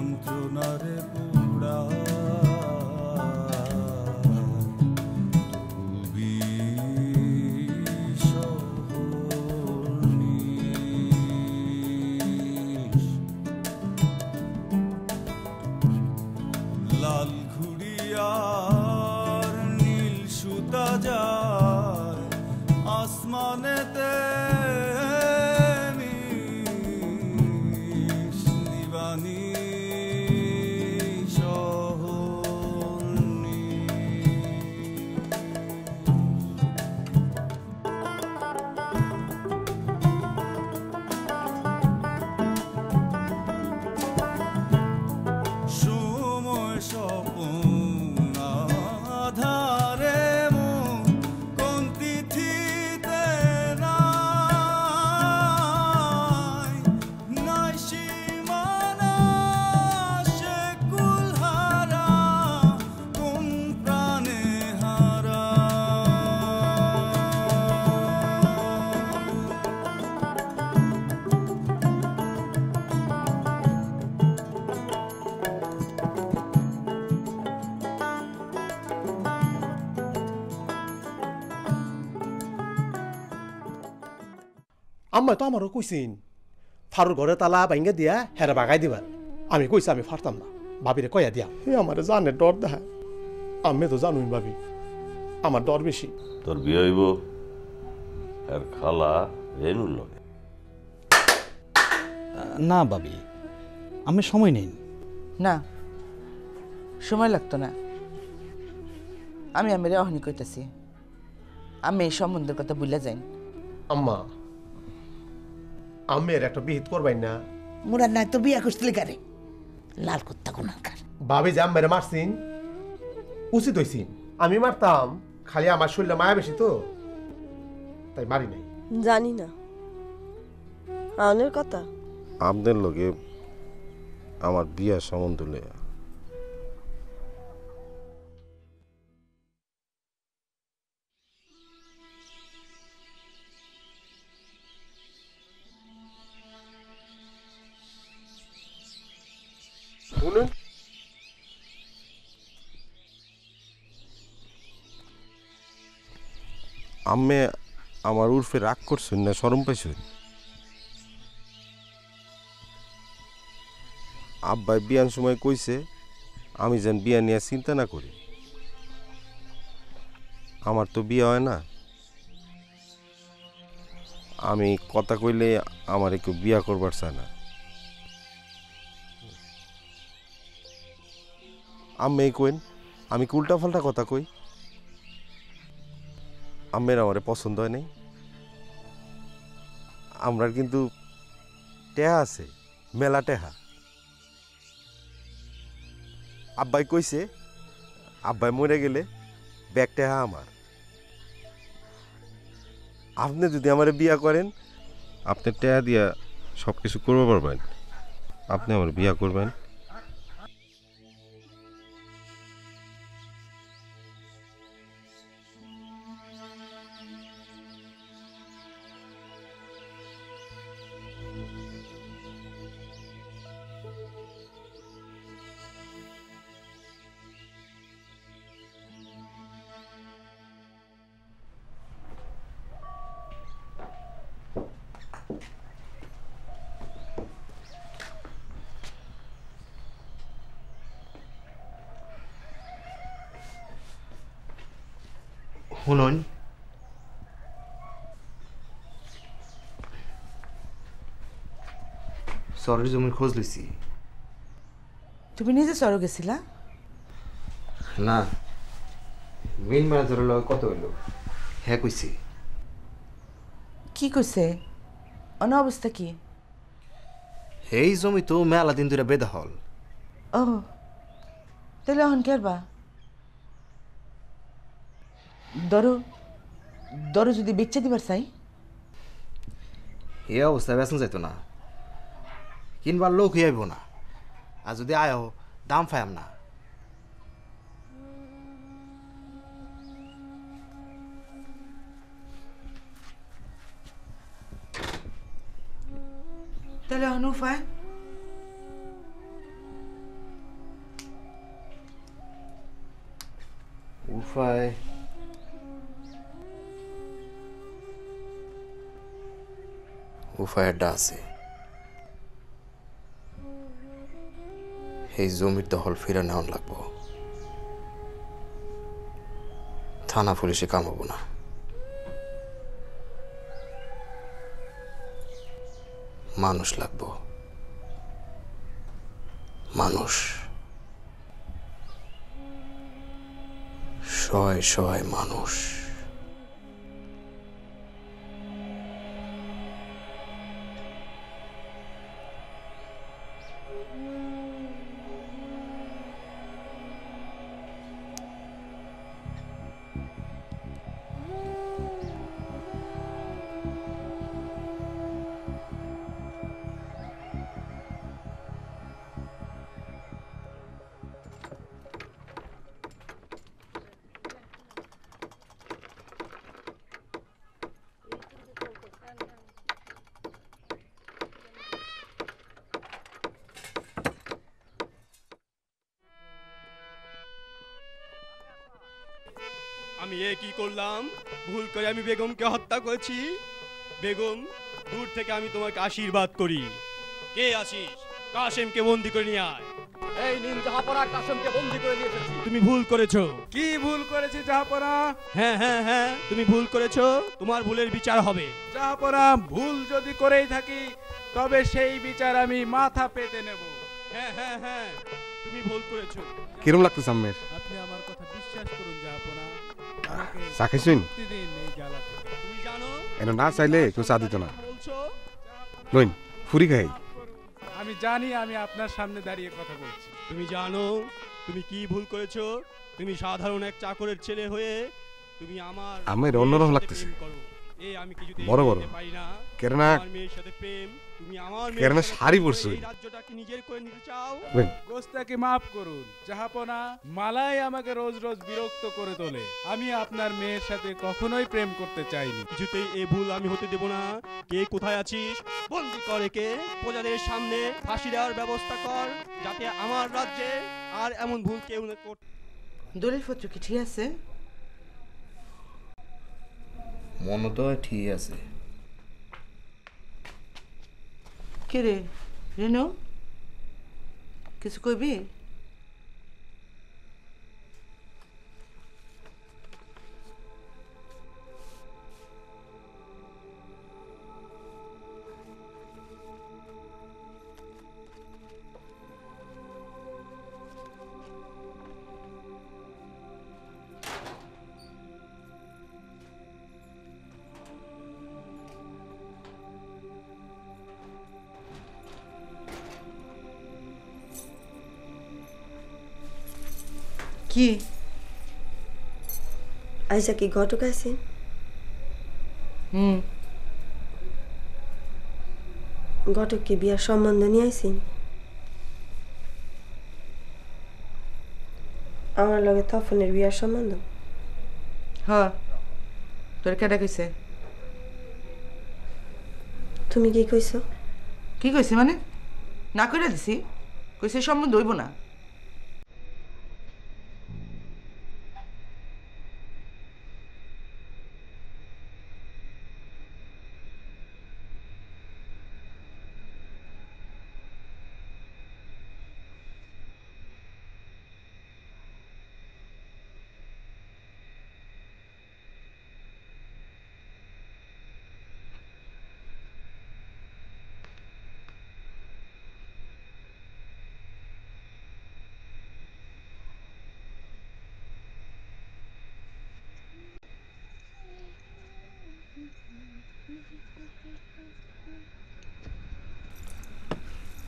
যন্ত্রণারে পোড়া লাল ঘুড়িয়ার নীল সুতা যায় আসমানেতে নিবানি আম্মা তো আমারও কইছিন ফারুর ঘরে তালা ভাঙ্গে দিয়া হেরা বাগাই দিবার আমি কইছি আমি ফারতাম না ভাবিরে কয়া দিয়া হে আমারে জানে ডর দেখা আমি তো জানুই ভাবি আমার ডর বেশি তোর বিয়ে হইব আর খালা রেনুর লগে না ভাবি আমি সময় নেই না সময় লাগতো না আমি আমেরে অহনি কইতাছি আমি এই সম্বন্ধের কথা ভুলে যাই আম্মা আমের একটা বিহিত করবাই না মোরা নাই তো বিয়া করছিল গারে লাল কুত্তা কোনাকার ভাবি যে আম্মেরে মারছিন উচিত হইছিন আমি মারতাম খালি আমার শরীরে মায়া বেশি তো তাই মারি নাই জানি না আনের কথা আপনার লগে আমার বিয়া সম্বন্ধ লইয়া শুনুন আম্মে আমার উর্ফে রাগ করছেন না শরম পাইছেন আব্বাই বিয়ান সময় কইছে আমি যেন বিয়া নিয়ে চিন্তা না করি আমার তো বিয়ে হয় না আমি কথা কইলে আমার একটু বিয়া করবার চায় না আম্মে কইন আমি কি উল্টা ফাল্টা কথা কই আম্মের আমারে পছন্দ হয় নাই আমরা কিন্তু টেহা আছে মেলা টেহা আব্বাই কইছে আব্বাই মরে গেলে ব্যাগ টেহা আমার আপনি যদি আমারে বিয়া করেন আপনি টেহা দিয়া সব কিছু করতে পারবেন আপনি আমার বিয়া করবেন শুনুন সরের জমির খোঁজ লইছি তুমি নিজে চর গেছিলা না মেইন ম্যানেজারের লগে কত হইলো হ্যাঁ কইছি কি কইছে অন অবস্থা কি এই জমি তো মেলা দিন ধরে বেদখল ও তাহলে অহন কেরবা ধরো ধরো যদি বেচে দিবার চাই এই অবস্থায় বেতন যাইতো না কিনবার লোক আইব না আর যদি আয়ো দাম পাইম না তাহলে অহন উপায় উপায় উপায়টা আছে। এই জমির দখল ফিরে নেওয়ান লাগবো। থানা পুলিশে কামাবো না। মানুষ লাগবো, মানুষ। শয় শয় মানুষ। আমি এ কি করলাম? ভুল করে আমি বেগমকে হত্যা করেছি। বেগম, দূর থেকে আমি তোমাকে আশীর্বাদ করি। কে আছিস? কাশেমকে বন্দি করে নিয়ে আয়। এই নিন জাহাপনা, কাশেমকে বন্দি করে নিয়ে এসেছি। তুমি ভুল করেছো। কি ভুল করেছি জাহাপনা? হ্যাঁ হ্যাঁ হ্যাঁ, তুমি ভুল করেছো। তোমার ভুলের বিচার হবে। জাহাপনা, ভুল যদি করেই থাকি তবে সেই বিচার আমি মাথা পেতে নেব। হ্যাঁ হ্যাঁ হ্যাঁ, তুমি ভুল করেছো। কিরম লাগতেছে আম্মের? আপনি আমার কথা বিশ্বাস করুন জাহাপনা। চা খাইছেন? প্রতিদিন এই জ্বালা থেকে তুমি জানো এনে না চাইলে কেউ চা দিত না। লইন ফুরি খাই। আমি জানি আমি আপনার সামনে দাঁড়িয়ে কথা বলছি। তুমি জানো তুমি কি ভুল করেছো? তুমি সাধারণ এক চাকরের ছেলে হয়ে তুমি আমার অন্যরকম লাগতেছে। আমি কিছুতেই বড় বড় পারি না। কেরনা আমার মেয়ের সাথে প্রেম, তুমি আমার কেরনা শাড়ি পরছো। এই রাজ্যটাকে নিজের করে নিতে চাও। গোস্তাকে মাফ করুন জাহাপনা। মালাই আমাকে রোজ রোজ বিরক্ত করে তোলে। আমি আপনার মেয়ের সাথে কখনোই প্রেম করতে চাইনি। কিছুতেই এই ভুল আমি হতে দেব না। কে কোথায় আছিস? বন্দি কর একে, প্রজাদের সামনে ফাঁসি দেওয়ার ব্যবস্থা কর, যাতে আমার রাজ্যে আর এমন ভুল কেউ না করতে। দলিলপত্র কি ঠিক আছে? মনে তো ঠিক আছে। কে রে রেনু, কিছু কইবি? কি আইসা কি ঘটক আছেন? ঘটক কি বিয়ার সম্বন্ধ নিয়ে আইছেন? আমার লগে তফনের বিয়ার সম্বন্ধ? হ্যাঁ, তোর কেডা কইছে? তুমি কি কইছো? কি কইছি মানে? না কইরা দিছি। কইছে সম্বন্ধ হইব না।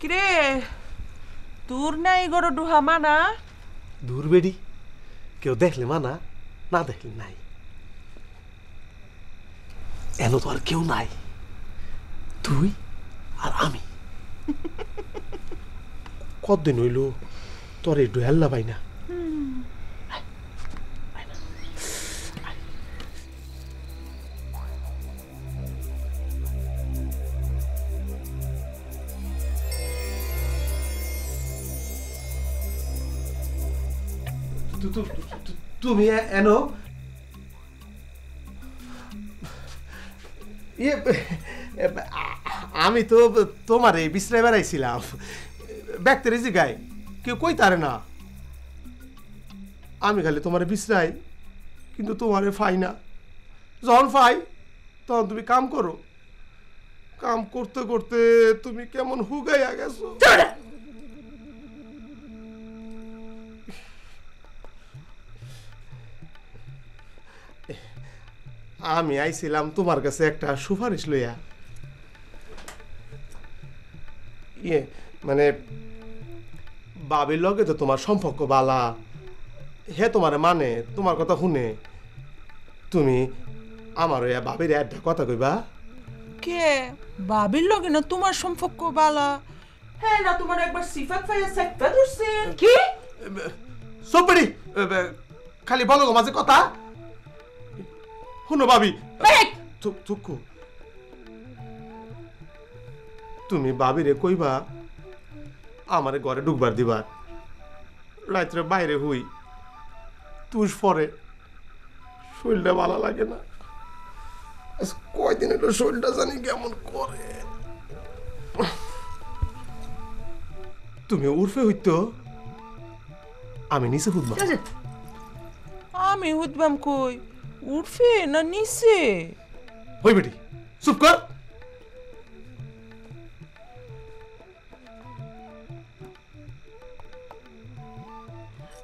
কিরে, তোর নাই গরু ডুহা মানা? দূর বেডি, কেউ দেখলে মানা, না দেখলে নাই। এন তো আর কেউ নাই, তুই আর আমি। কতদিন হইল তোর এই ডুয়াল্লা পাই না। তুমি এনো ইয়ে আমি তো তোমার এই বিশ্রায় বেড়াইছিলাম ব্যক্তির জিগাই কেউ কই তারে না আমি খালি তোমার বিশ্রাই কিন্তু তোমারে ফাই না যখন ফাই তখন তুমি কাম করো কাম করতে করতে তুমি কেমন হুগাইয়া গেছো আমি আইছিলাম তোমার কাছে একটা সুপারিশ লইয়া ইয়ে মানে বাবির লগে তো তোমার সম্পর্ক বালা হে তোমার মানে তোমার কথা শুনে তুমি আমার ওয়া বাবির একটা কথা কইবা কে বাবির লগে না তোমার সম্পর্ক বালা হ্যাঁ না তোমার একবার সিফাত ফাইয়া সেকটা ধরছেন কি সবড়ি খালি বলো গো মাঝে কথা শুনো বাবি থুকু তুমি বাবিরে কইবা আমারে ঘরে ঢুকবার দিবার রাত্রে বাইরে হই তুষ পরে শরীরটা ভালো লাগে না কয়দিন হলো শরীরটা জানি কেমন করে তুমি উর্ফে হইতো আমি নিচে হুদবা আমি হুদবাম কই উর্ফে না নিচে হই বেটি চুপ কর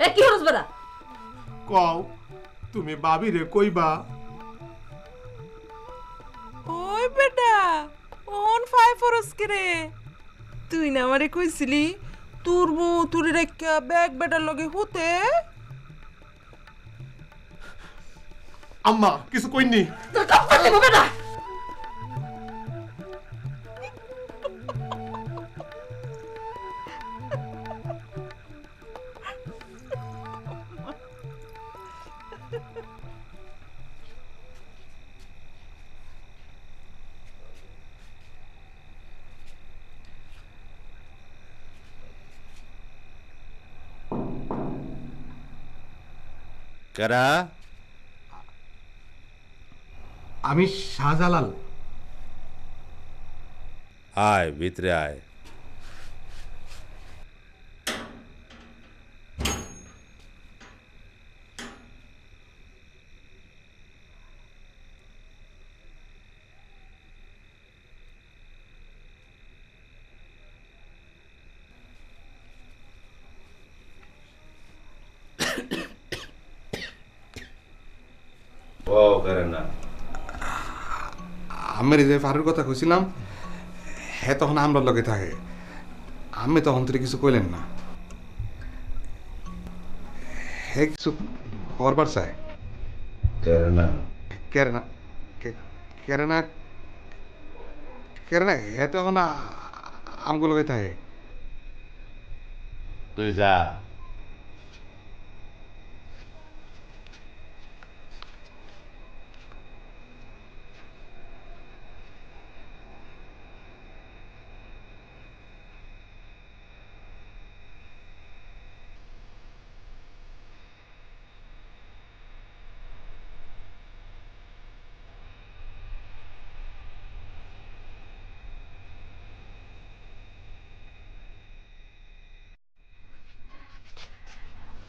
এ কি হরস বেটা কও তুমি বাবিরে কইবা ওই বেটা ওন ফাই ফরস করে তুই না আমারে কইছিলি তোর বউ তুই রেখা ব্যাগ বেটার লগে হতে আম্মা কিছু কইনি বেটা কারা আমি শাহজালাল আয় ভিতরে আয় ও করে না আমের যে ফারুর কথা কইছিলাম হ্যাঁ তখন আমরা লগে থাকে আমি তখন তোর কিছু কইলেন না হ্যাঁ কিছু করবার চাই কেরেনা কেরেনা কেরেনা কেরেনা হ্যাঁ তখন আমগুলো লগে থাকে তুই যা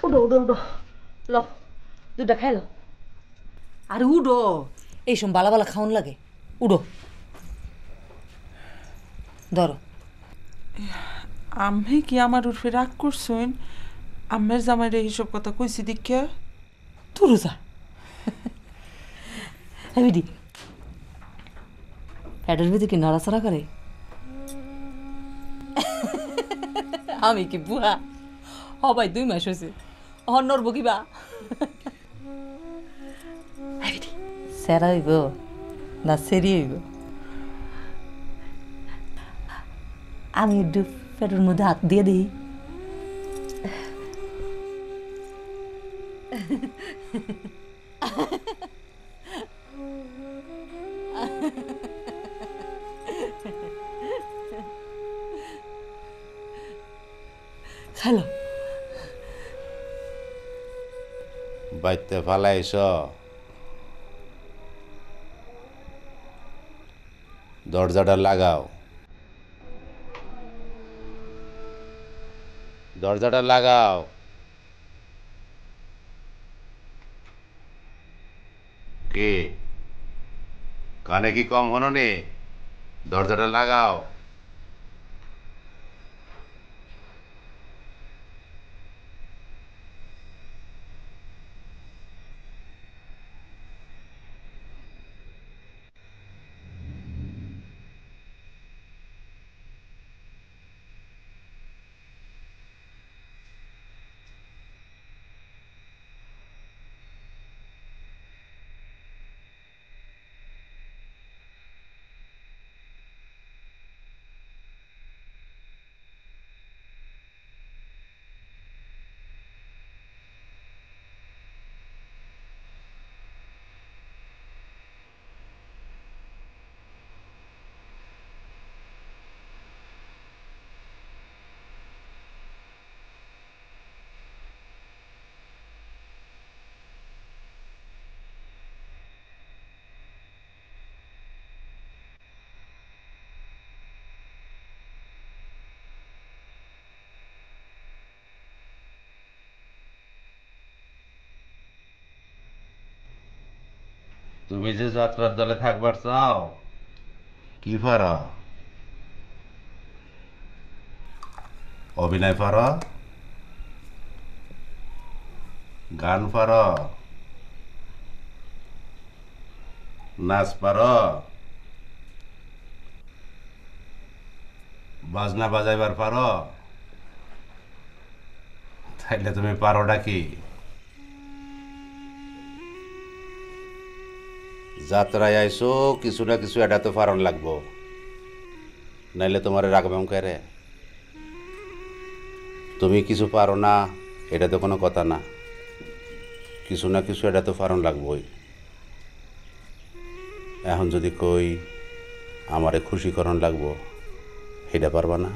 উডো উডো উডো ল দুটা খাই ল আরে উডো এই সব বালা বালা খাওন লাগে উডো ধরো আমি কি আমার উর্ফে রাগ করছেন আমের জামাইরে এইসব কথা কইছি দীক্ষা তুরু যা হ্যাঁ বিদি প্যাডের ভিতরে কি নড়াচড়া করে আমি কি বুড়া হবাই 2 মাস হয়েছে অহন নড়বো কিবা সেরা হইব না সেরি হইব আমি একটু পেটের মধ্যে হাত দিয়ে দিই হ্যালো বাইতে ফালাইছ দরজাটা লাগাও দরজাটা লাগাও কে কানে কি কম হনো নে দরজাটা লাগাও তুমি যে যাত্রার দলে থাকবার চাও কি পারো অভিনয় পারো গান পারো নাচ পারো বাজনা বাজাইবার পারো তাইলে তুমি পারোটা কি যাত্রায় আইসো কিছু না কিছু এটা তো ফারণ লাগবো নাইলে তোমার রাখবাম কে তুমি কিছু পারো না এটা তো কোনো কথা না কিছু না কিছু এটা তো ফারণ লাগবই এখন যদি কই আমারে খুশি করণ লাগবো এটা পারবা না